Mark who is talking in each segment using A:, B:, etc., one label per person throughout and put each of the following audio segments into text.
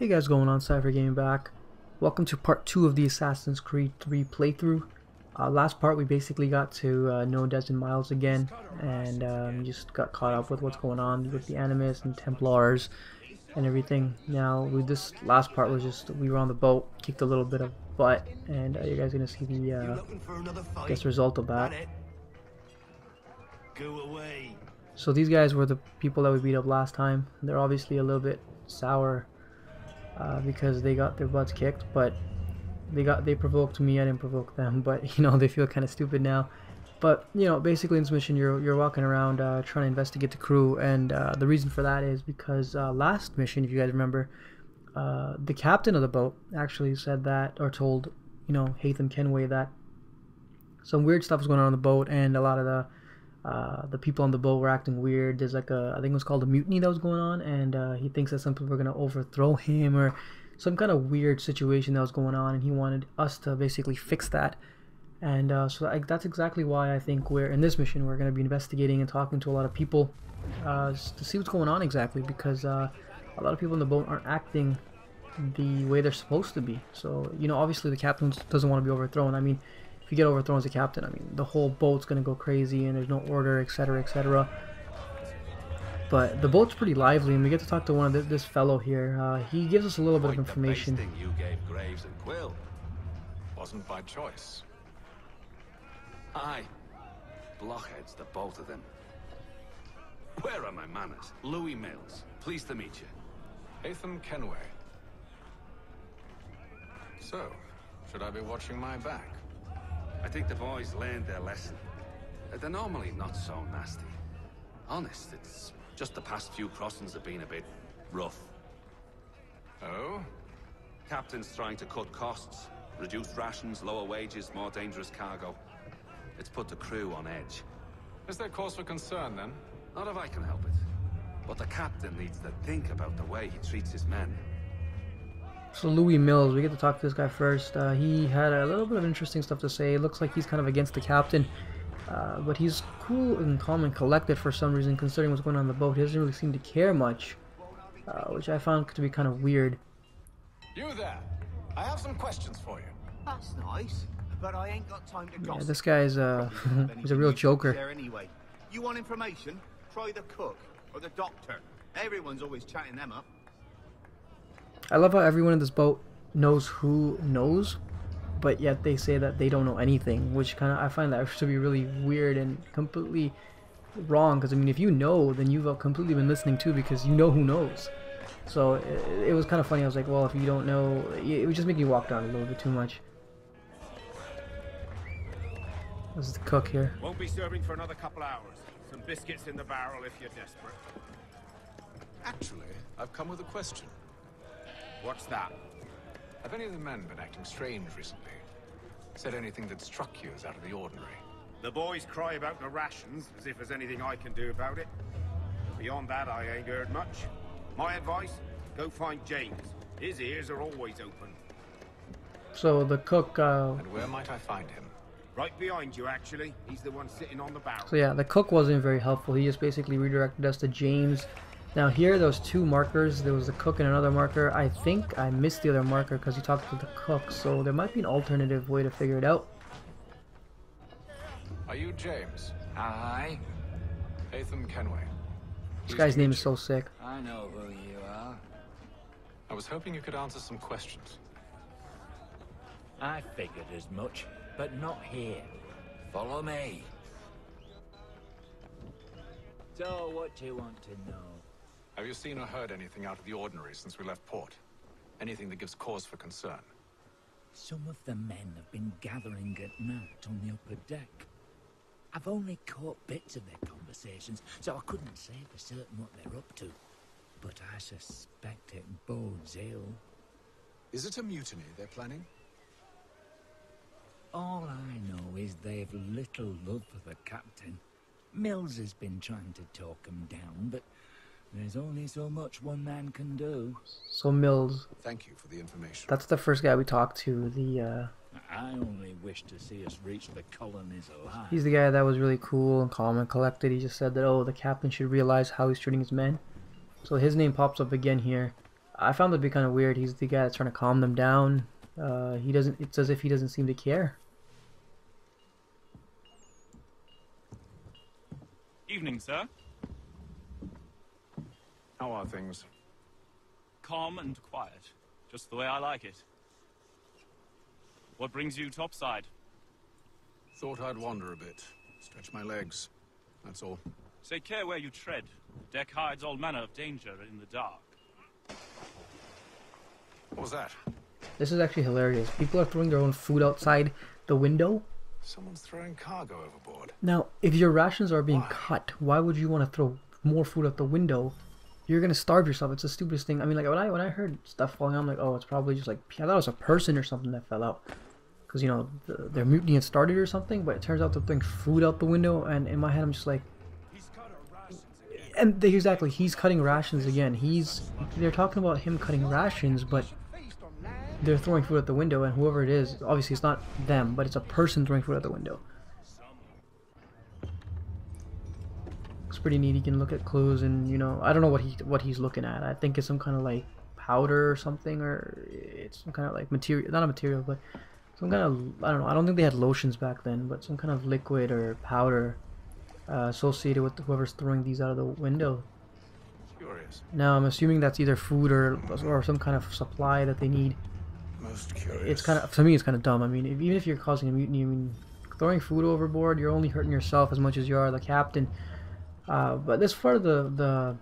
A: Hey guys, going on? Cypher Gaming back. Welcome to part 2 of the Assassin's Creed 3 playthrough. Last part we basically got to know Desmond Miles again, and just got caught up with what's going on with the Animus and Templars and everything. Now, this last part was just, we were on the boat, kicked a little bit of butt, and you guys are going to see the, result of that.
B: Go away.
A: So these guys were the people that we beat up last time. They're obviously a little bit sour because they got their butts kicked, but they provoked me. I didn't provoke them, but you know, they feel kind of stupid now. But you know, basically in this mission you're walking around trying to investigate the crew, and the reason for that is because last mission, if you guys remember, the captain of the boat actually said that, or told, you know, Connor Kenway, that some weird stuff was going on the boat, and a lot of the people on the boat were acting weird. There's like I think it was called a mutiny that was going on, and he thinks that some people were going to overthrow him, or some kind of weird situation that was going on, and he wanted us to basically fix that. And so that's exactly why I think we're in this mission. We're going to be investigating and talking to a lot of people to see what's going on exactly, because a lot of people in the boat aren't acting the way they're supposed to be. So, you know, obviously the captain doesn't want to be overthrown. I mean, if you get overthrown as a captain, I mean, the whole boat's gonna go crazy and there's no order, etc., etc. But the boat's pretty lively, and we get to talk to one of this fellow here. He gives us a little bit of information.
B: The you gave Graves and Quill wasn't by choice. Aye, blockheads, the both of them. Where are my manners? Louis Mills, pleased to meet you.
C: Connor Kenway. So, should I be watching my back?
B: I think the boys learned their lesson. They're normally not so nasty. Honest, it's just the past few crossings have been a bit rough.
C: Oh?
B: Captain's trying to cut costs, reduce rations, lower wages, more dangerous cargo. It's put the crew on edge.
C: Is there cause for concern, then?
B: Not if I can help it. But the captain needs to think about the way he treats his men.
A: So Louis Mills, we get to talk to this guy first. He had a little bit of interesting stuff to say. It looks like he's kind of against the captain, but he's cool and calm and collected for some reason, considering what's going on the boat. He doesn't really seem to care much, which I found to be kind of weird.
C: You there? I have some questions for you.
D: That's nice, but I ain't got time to gossip.
A: Yeah, this guy's he's a real joker.
D: There anyway. You want information? Try the cook or the doctor. Everyone's always chatting them up.
A: I love how everyone in this boat knows who knows, but yet they say that they don't know anything, which I find that to be really weird and completely wrong, because I mean, if you know, then you've completely been listening too, because you know who knows. So it was kind of funny. I was like, well, if you don't know, it would just make you walk down a little bit too much. This is the cook here.
E: Won't be serving for another couple hours. Some biscuits in the barrel if you're desperate.
C: Actually, I've come with a question.
E: What's that?
C: Have any of the men been acting strange recently? Said anything that struck you as out of the ordinary?
E: The boys cry about the rations, as if there's anything I can do about it. Beyond that, I ain't heard much. My advice, go find James. His ears are always open.
A: So the cook...
C: And where might I find him?
E: Right behind you, actually. He's the one sitting on the barrel.
A: So yeah, the cook wasn't very helpful. He just basically redirected us to James. Now here, those two markers, there was the cook and another marker. I think I missed the other marker because he talked to the cook, so there might be an alternative way to figure it out.
C: Are you James?
F: Aye.
C: Connor Kenway.
A: This guy's name is so sick.
F: I know who you are.
C: I was hoping you could answer some questions.
F: I figured as much, but not here. Follow me. So, what do you want to know?
C: Have you seen or heard anything out of the ordinary since we left port? Anything that gives cause for concern?
F: Some of the men have been gathering at night on the upper deck. I've only caught bits of their conversations, so I couldn't say for certain what they're up to. But I suspect it bodes ill.
C: Is it a mutiny they're planning?
F: All I know is they've little love for the captain. Mills has been trying to talk him down, but there's only so much one man can do.
A: So Mills.
C: Thank you for the information.
A: That's the first guy we talked to. The
F: I only wish to see us reach the colonies alive.
A: he's the guy that was really cool and calm and collected. He just said that, oh, the captain should realize how he's treating his men. So his name pops up again here. I found that to be kind of weird. He's the guy that's trying to calm them down. He doesn't. It's as if he doesn't seem to care.
G: Evening, sir.
C: How are things?
G: Calm and quiet. Just the way I like it. What brings you topside?
B: Thought I'd wander a bit. Stretch my legs. That's all.
G: Take care where you tread. The deck hides all manner of danger in the dark.
B: What was that?
A: This is actually hilarious. People are throwing their own food outside the window.
B: Someone's throwing cargo overboard.
A: Now, if your rations are being cut, why would you want to throw more food out the window? You're gonna starve yourself. It's the stupidest thing. I mean, like when I heard stuff falling out, I'm like, oh, it's probably just like, I thought it was a person or something that fell out, because you know their mutiny had started or something. But it turns out they're throwing food out the window, and in my head, I'm just like, and exactly, he's cutting rations again. They're talking about him cutting rations, but they're throwing food out the window, and whoever it is, obviously it's not them, but it's a person throwing food out the window. It's pretty neat. He can look at clues, and you know, I don't know what he's looking at. I think it's some kind of like powder or something, or it's some kind of like material, not a material, but some kind of, I don't know. I don't think they had lotions back then, but some kind of liquid or powder associated with whoever's throwing these out of the window.
B: Curious.
A: Now I'm assuming that's either food or some kind of supply that they need.
B: Most curious.
A: It's kind of, to me, it's kind of dumb. I mean, even if you're causing a mutiny, I mean, throwing food overboard, you're only hurting yourself as much as you are the captain. But this part of the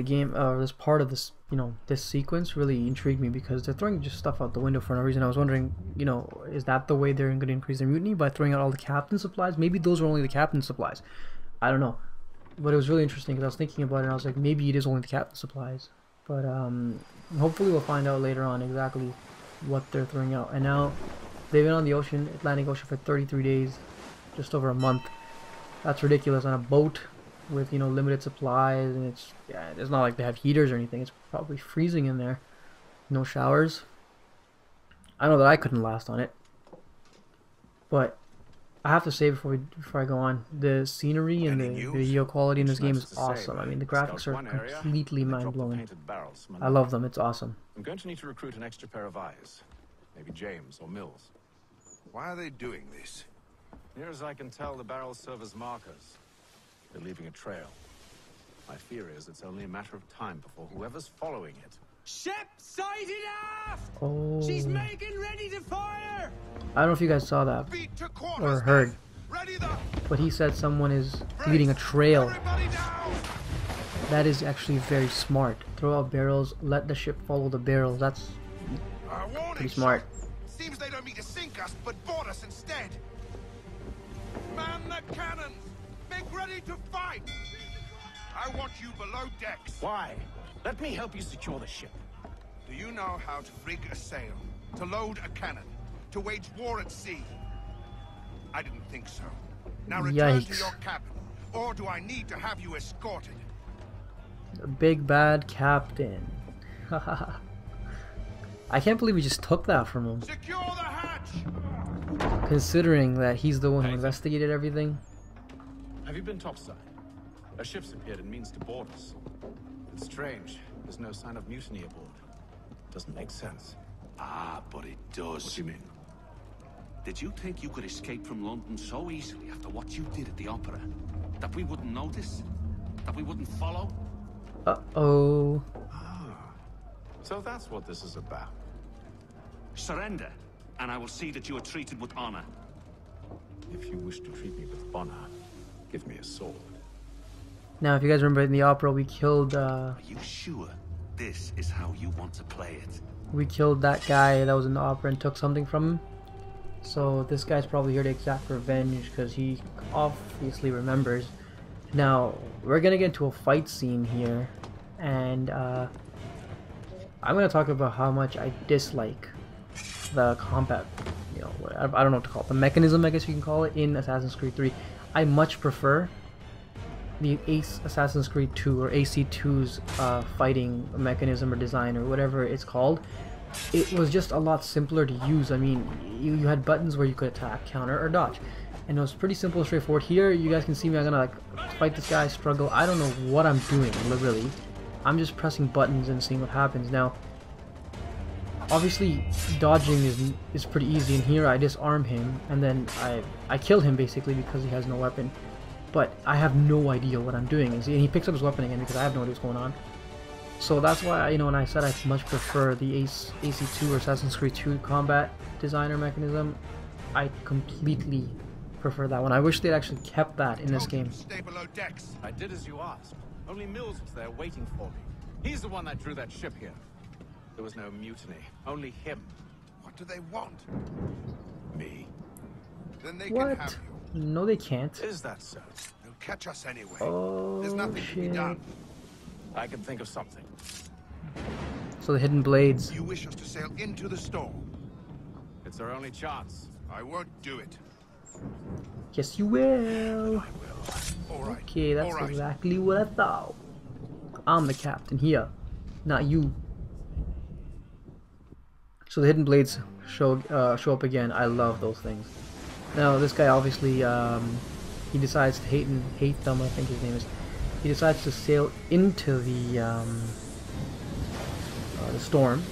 A: game, this part of this, you know, this sequence really intrigued me, because they're throwing just stuff out the window for no reason. I was wondering, you know, is that the way they're going to increase their mutiny, by throwing out all the captain supplies? Maybe those were only the captain supplies. I don't know. But it was really interesting, because I was thinking about it, and I was like, maybe it is only the captain supplies. But hopefully we'll find out later on exactly what they're throwing out. And now they've been on the ocean, Atlantic Ocean, for 33 days, just over a month. That's ridiculous, on a boat with, you know, limited supplies, and it's not like they have heaters or anything. It's probably freezing in there. No showers. I know that I couldn't last on it. But I have to say before I go on, the scenery and the video quality in this game is awesome. I mean, the graphics are completely mind-blowing. I love them. It's awesome.
B: I'm going to need to recruit an extra pair of eyes. Maybe James or Mills.
H: Why are they doing this?
B: Near as I can tell, the barrels serve as markers. They're leaving a trail. My fear is it's only a matter of time before whoever's following it.
F: Ship sighted aft!
A: Oh.
F: She's making ready to fire!
A: I don't know if you guys saw that or heard, but he said someone is leading a trail. That is actually very smart. Throw out barrels, let the ship follow the barrels. That's pretty smart.
H: Seems they don't mean to sink us, but board us instead. Man the cannons! Make ready to fight! I want you below decks.
E: Why? Let me help you secure the ship.
H: Do you know how to rig a sail, to load a cannon, to wage war at sea? I didn't think so. Now return to your cabin, or do I need to have you escorted?
A: The big bad captain. I can't believe we just took that from him.
H: Secure the hatch!
A: Considering that he's the one who investigated everything.
B: Have you been topside? A ship's appeared and means to board us. It's strange. There's no sign of mutiny aboard. Doesn't make sense.
D: Ah, but it does.
B: What do you mean?
D: Did you think you could escape from London so easily after what you did at the opera? That we wouldn't notice? That we wouldn't follow?
A: Uh-oh.
B: Ah. So that's what this is about.
D: Surrender, and I will see that you are treated with honor.
B: If you wish to treat me with honor, give me a sword.
A: Now, if you guys remember in the opera, we killed,
D: Are you sure this is how you want to play it?
A: we killed that guy that was in the opera and took something from him. So this guy's probably here to exact revenge, because he obviously remembers. Now, we're gonna get into a fight scene here, and I'm gonna talk about how much I dislike the combat, you know, I don't know what to call it, the mechanism, I guess you can call it, in Assassin's Creed 3. I much prefer the Assassin's Creed 2 or AC2's fighting mechanism or design or whatever it's called. It was just a lot simpler to use. I mean, you had buttons where you could attack, counter, or dodge, and it was pretty simple and straightforward. Here, you guys can see me, I'm gonna like fight this guy, struggle. I don't know what I'm doing, really. I'm just pressing buttons and seeing what happens. Now, obviously, dodging is pretty easy, and here I disarm him, and then I kill him basically because he has no weapon. But I have no idea what I'm doing, and he picks up his weapon again because I have no idea what's going on. So that's why, you know, when I said I much prefer the AC2 or Assassin's Creed 2 combat designer mechanism, I completely prefer that one. I wish they'd actually kept that in this game.
H: Stay below decks.
C: I did as you asked. Only Mills was there waiting for me. He's the one that drew that ship here. There was no mutiny. Only him.
H: What do they want?
C: Me.
H: Then they can have
A: What?
H: you.
A: No, they can't.
C: Is that so?
H: They'll catch us anyway.
A: Oh,
H: There's nothing to be
A: shit.
H: done.
C: I can think of something.
A: So the hidden blades.
H: You wish us to sail into the storm?
C: It's our only chance.
H: I won't do it.
A: Yes, you will.
H: I will. All right.
A: Okay, that's
H: All right.
A: exactly what I thought. I'm the captain here, not you. So the hidden blades show up again. I love those things. Now this guy obviously he decides to hate them. I think his name is. He decides to sail into the storm.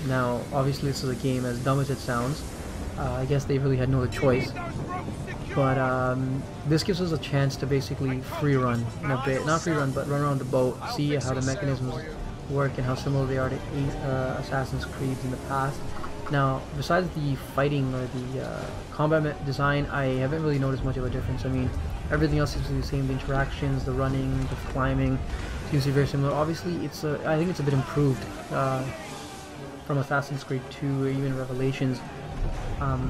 A: Now obviously this is a game as dumb as it sounds. I guess they really had no other choice. But this gives us a chance to basically free run in a bit. Not free run, but run around the boat, see how the mechanisms work and how similar they are to Assassin's Creed in the past. Now, besides the fighting or the combat design, I haven't really noticed much of a difference. I mean, everything else seems to be the same. The interactions, the running, the climbing seems to be very similar. Obviously, I think it's a bit improved from Assassin's Creed 2 or even Revelations.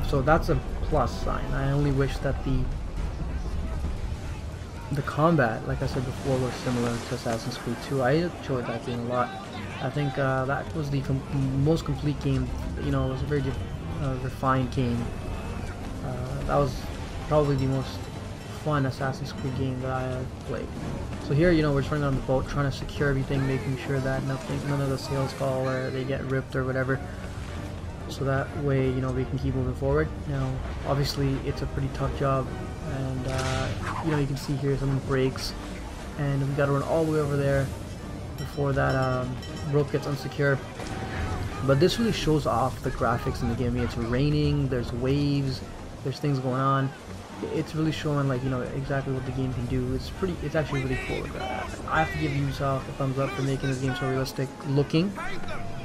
A: So that's a plus sign. I only wish that the combat, like I said before, was similar to Assassin's Creed 2. I enjoyed that game a lot. I think that was the most complete game. You know, it was a very refined game. That was probably the most fun Assassin's Creed game that I have played. So here, you know, we're turning on the boat, trying to secure everything, making sure that none of the sails fall or they get ripped or whatever. So that way, you know, we can keep moving forward. Now, obviously, it's a pretty tough job, and you know, you can see here something breaks, and we got to run all the way over there before that rope gets unsecure. But this really shows off the graphics in the game. I mean, it's raining, there's waves, there's things going on. It's really showing, like, you know, exactly what the game can do. It's actually really cool. I have to give Ubisoft a thumbs up for making this game so realistic looking.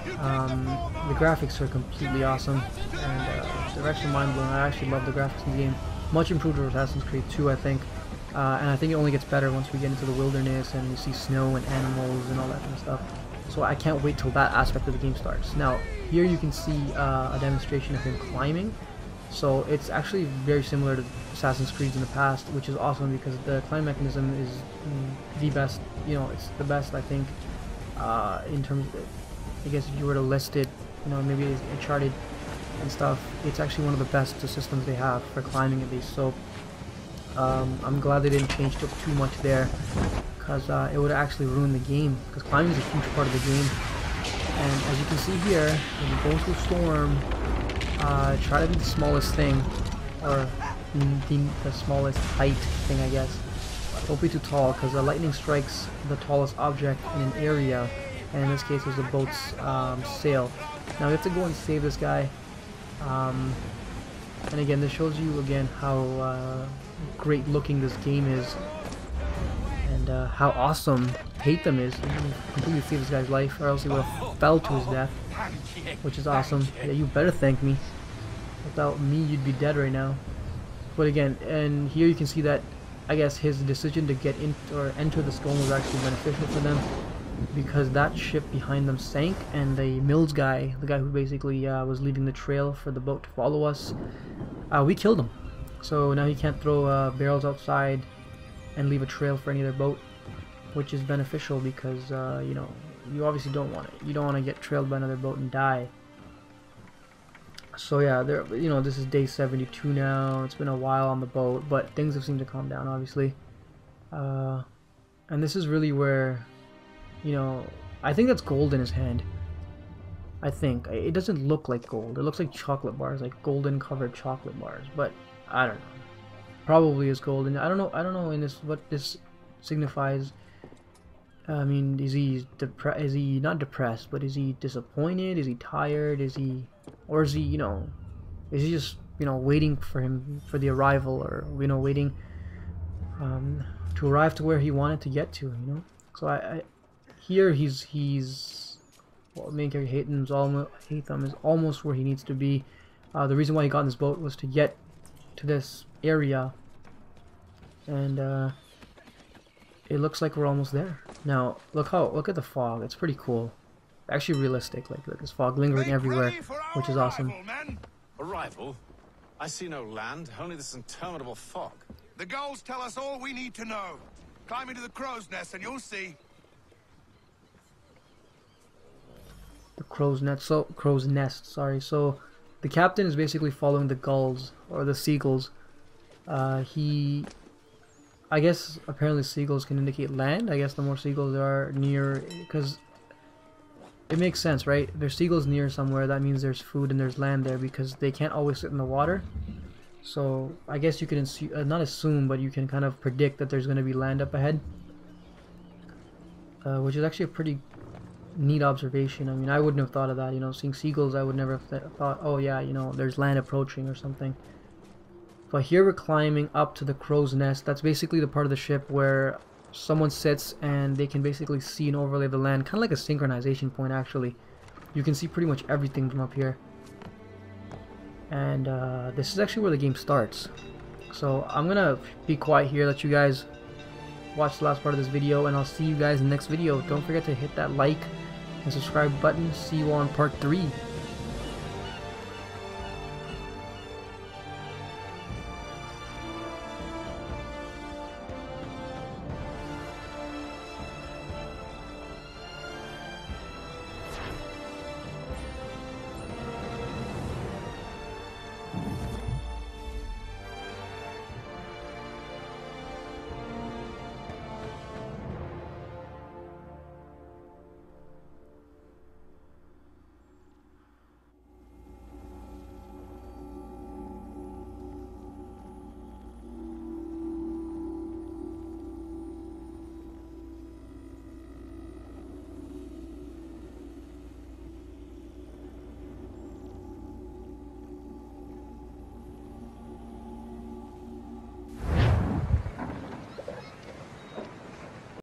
A: The graphics are completely awesome, and they're actually mind-blowing. I actually love the graphics in the game. Much improved over Assassin's Creed 2, I think. And I think it only gets better once we get into the wilderness and you see snow and animals and all that kind of stuff. So I can't wait till that aspect of the game starts. Now, here you can see a demonstration of him climbing. So it's actually very similar to Assassin's Creed in the past, which is awesome because the climb mechanism is the best. You know, it's the best, I think, in terms of, I guess if you were to list it, you know, maybe it's Uncharted and stuff, it's actually one of the best systems they have for climbing at least. So I'm glad they didn't change up too much there, because it would actually ruin the game, because climbing is a huge part of the game. And as you can see here, when you go into a storm, try to be the smallest thing, or the smallest height thing, I guess. Don't be too tall, because the lightning strikes the tallest object in an area, and in this case it was the boat's sail. Now we have to go and save this guy, and again, this shows you again how great looking this game is, and how awesome Tatum is. He completely saved this guy's life, or else he would have fell to his death, which is awesome. Yeah, you better thank me. Without me, you'd be dead right now. But again, and here you can see that, I guess, his decision to get in or enter the storm was actually beneficial for them, because that ship behind them sank, and the Mills guy, the guy who basically was leaving the trail for the boat to follow us, we killed him. So now he can't throw barrels outside and leave a trail for any other boat, which is beneficial because you know, you obviously don't want it. You don't want to get trailed by another boat and die. So yeah, there, you know, this is day 72 now. It's been a while on the boat, but things have seemed to calm down, obviously. And this is really where, you know, I think that's gold in his hand. I think it doesn't look like gold. It looks like chocolate bars, like golden covered chocolate bars. But I don't know. Probably is gold, and I don't know in this what this signifies. I mean, is he not depressed, but is he disappointed? Is he tired? Is he, or is he, you know, is he just, you know, waiting for the arrival, or, you know, waiting to arrive to where he wanted to get to, you know? So here he's well, main character Hatham is almost where he needs to be. The reason why he got in this boat was to get to this area, and it looks like we're almost there. Now look at the fog. It's pretty cool, actually realistic. Like, look, this fog lingering everywhere, which is awesome.
C: Arrival? I see no land, only this interminable fog.
H: The gulls tell us all we need to know. Climb into the crow's nest and you'll see.
A: The crow's nest, sorry. So the captain is basically following the gulls, or the seagulls. I guess apparently seagulls can indicate land. I guess the more seagulls there are near, because it makes sense, right? If there's seagulls near somewhere, that means there's food and there's land there, because they can't always sit in the water. So I guess you can not assume, but you can kind of predict that there's going to be land up ahead, which is actually a pretty neat observation. I mean, I wouldn't have thought of that, you know, seeing seagulls. I would never have thought, oh yeah, you know, there's land approaching or something. But here we're climbing up to the crow's nest. That's basically the part of the ship where someone sits and they can basically see and overlay the land, kind of like a synchronization point. Actually, you can see pretty much everything from up here. And this is actually where the game starts. So I'm gonna be quiet here, let you guys watch the last part of this video, and I'll see you guys in the next video. Don't forget to hit that like and subscribe button. See you on part 3.